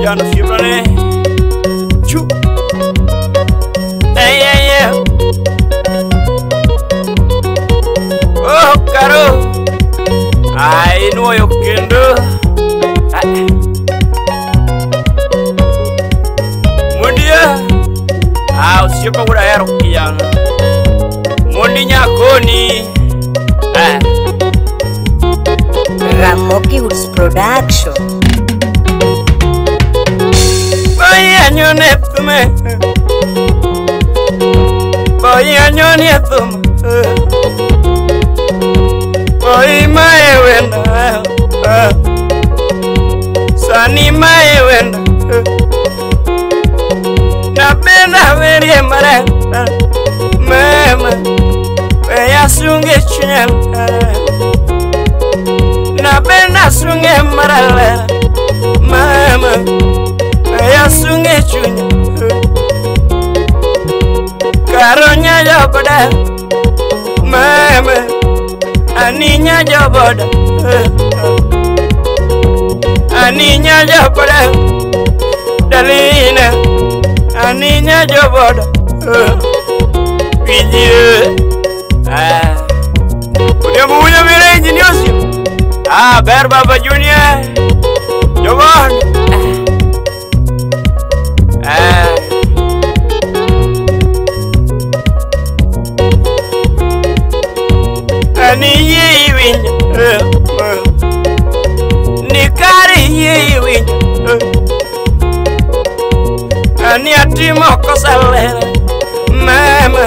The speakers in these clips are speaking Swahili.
kijana shibrane chu oh karo ai nuoyo kendo mundia usipa ura ero kijana mundi nyakoni Ramogi Woods Production. Boy anyone tume Boy anyone tume Boy mae wenda Sani mae wenda Na benda verie mara Mama Weya sunge chunyel Na benda sunge mara Mama Weya sunge chunyel Karonya joboda Mama Aninya joboda Aninya joboda Dalina Aninya joboda Vijie Udah punya mere ingenius Ber Baba Junior Jobon Ani yiwin Nikari yiwin Ani atimo kosalera Mama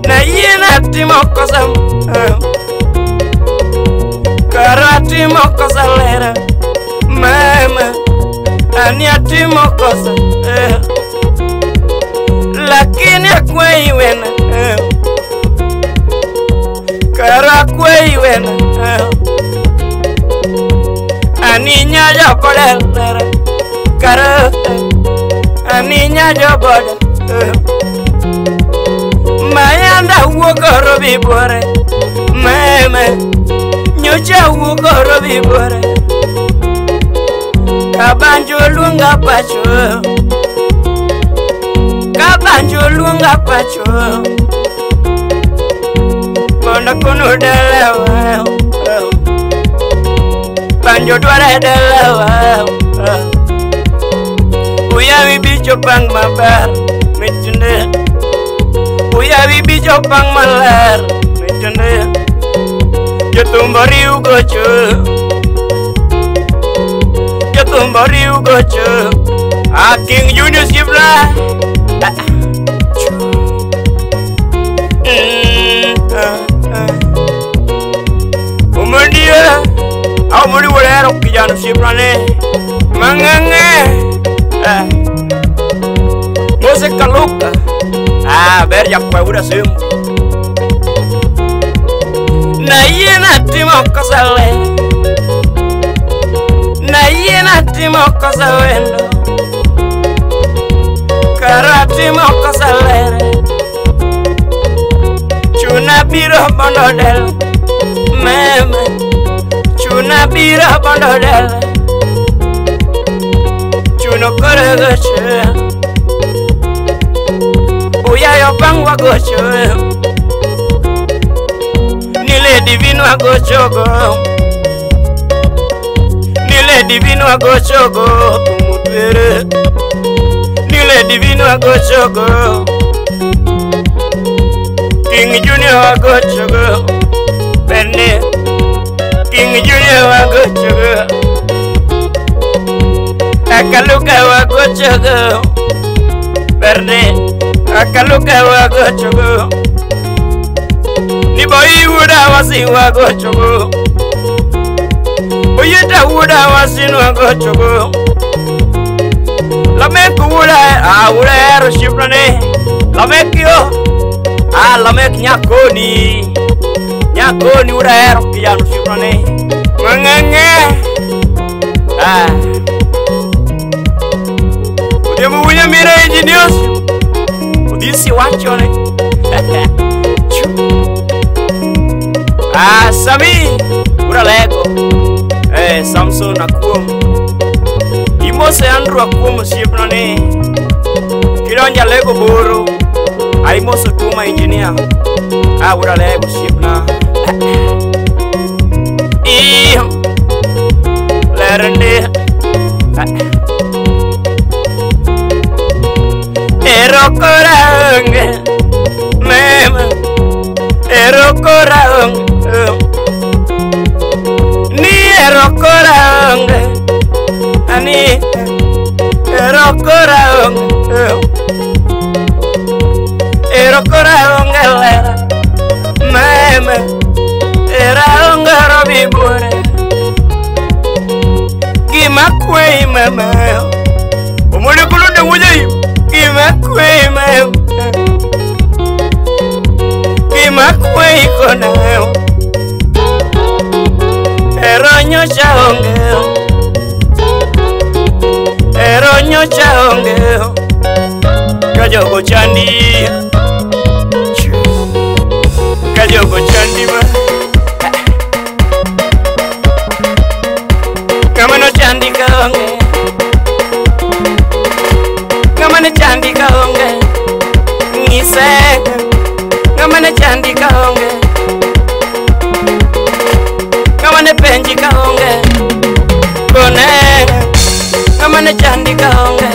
Na yina atimo kosam Karati mokosalera Mama Ani atimo kosa Lakini akwai wena Kara kwai wena Ani nyaja podel Kara Ani nyaja bodel Mayanda wogoro bibore Mama Nyocha wogoro bibore Kabanjo lunga pacho Kabanjo lunga pacho Kono kono delewa Banjo dware delewa Uya bibicho pang mabar Mitende Uya bibicho pang malar Mitende Jatumbari ugocho Jatumbari ugocho King Junius Gibla Umundia Umudi wala kijana shibrane Mangenge Mose kaluka Ber ya kwa uda simu Na yena timo kosale Na yena timo kosawendo Karati mo kosalere Chuna biro bondodel Meme Chuna biro bondodel Chuno kore goche Uya yo pangwa goche Nile divino agochogo Nile divino agochogo Tumutwere Nile divino agochogo King Junior agochogo Benne King Junior agochogo Akaluka agochogo Benne Akaluka agochogo Niboyi wuda wasi wagochogo Oyeta wuda wasi wagochogo Lamek wuda wuda ero shibrane Lamek yo Lamek nyakoni Nyakoni wuda ero kijana shibrane Mangenge Udimu wunya mire ingenius Udisi wachone Sami Ura lego Samson na kuom Imose chandruok kuom osiepna ni kidonja lego boro ai moso tuma engineer ura lego osiepna iyo lerende erokorange mema erokorange ni erokorange ani erokorange erokorange lera mema erokorange robibore gimakwei mema omole kulunde wujayi gimakwei mema gimakwei konao eronyo chaongeo eronyo chaongeo kajogo chandi kajogo chandi ma kamano chandi kaonge kamano chandi kaonge ngise kamano chandi kaonge kamano penji kaonge kone kamano chandi kaonge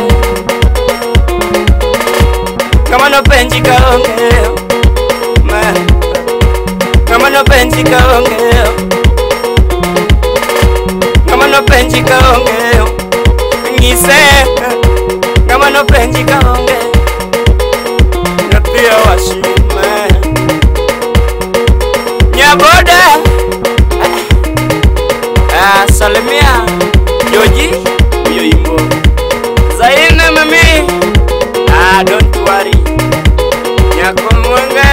kamano penji kaonge ma kamano penji kaonge kamano penji kaonge ngise kamano penji kaonge napia washima nyaboda salimia Joji yoimbo Zaina mami don't worry nyako mwanga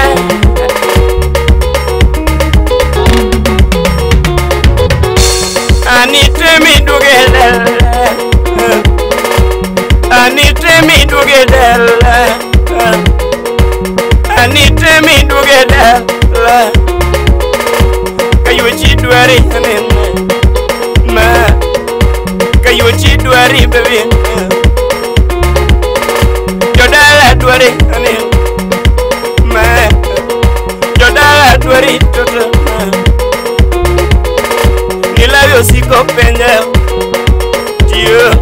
anitemi dugedel kayuchi dwari ma kayuchi dwari baby jodala dwari ma jodala dwari toto nilavyo siko penja tio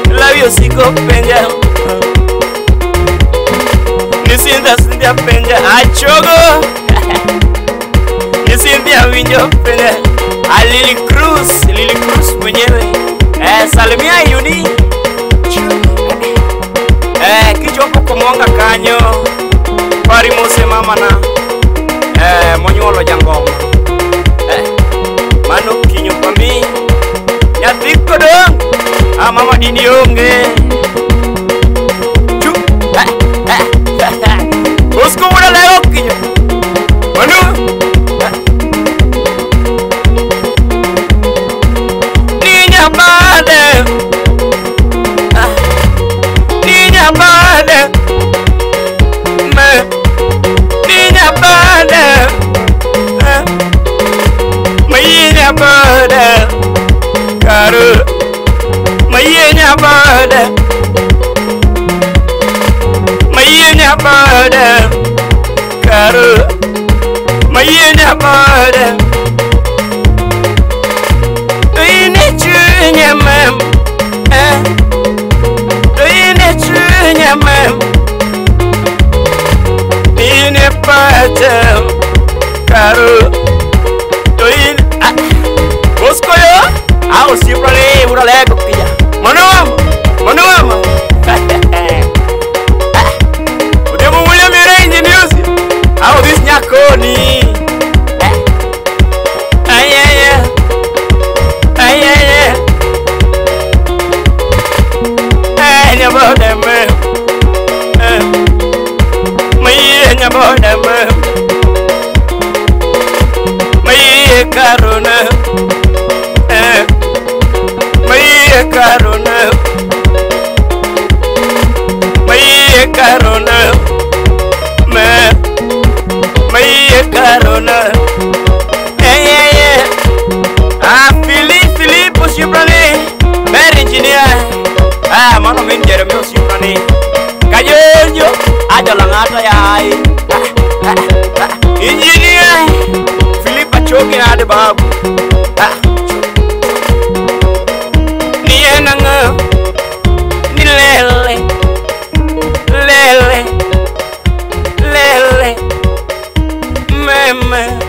nilavyo siko penja nisinda penja achogo nisinda winjo penja Lily Cruz mwenyewe salimia yuni kichoko kumonga kanyo pari mose mama na monyolo jangoma mano kinyo pami nyatiko dong mama dini onge usko ura leo kinyo manu niña bade niña bade karu mayenya bade karu mayenya bade ine chunya mem ine chunya mem ine pata karu toin boskoyo au siempre ura lego kija mano udemo mulya mirenji news au this nyakoni min Jeremy Osipani Kajenyo Ajalangata yai Engineer Philippa Choki ade babu Nienanga Nilele Lele Lele Meme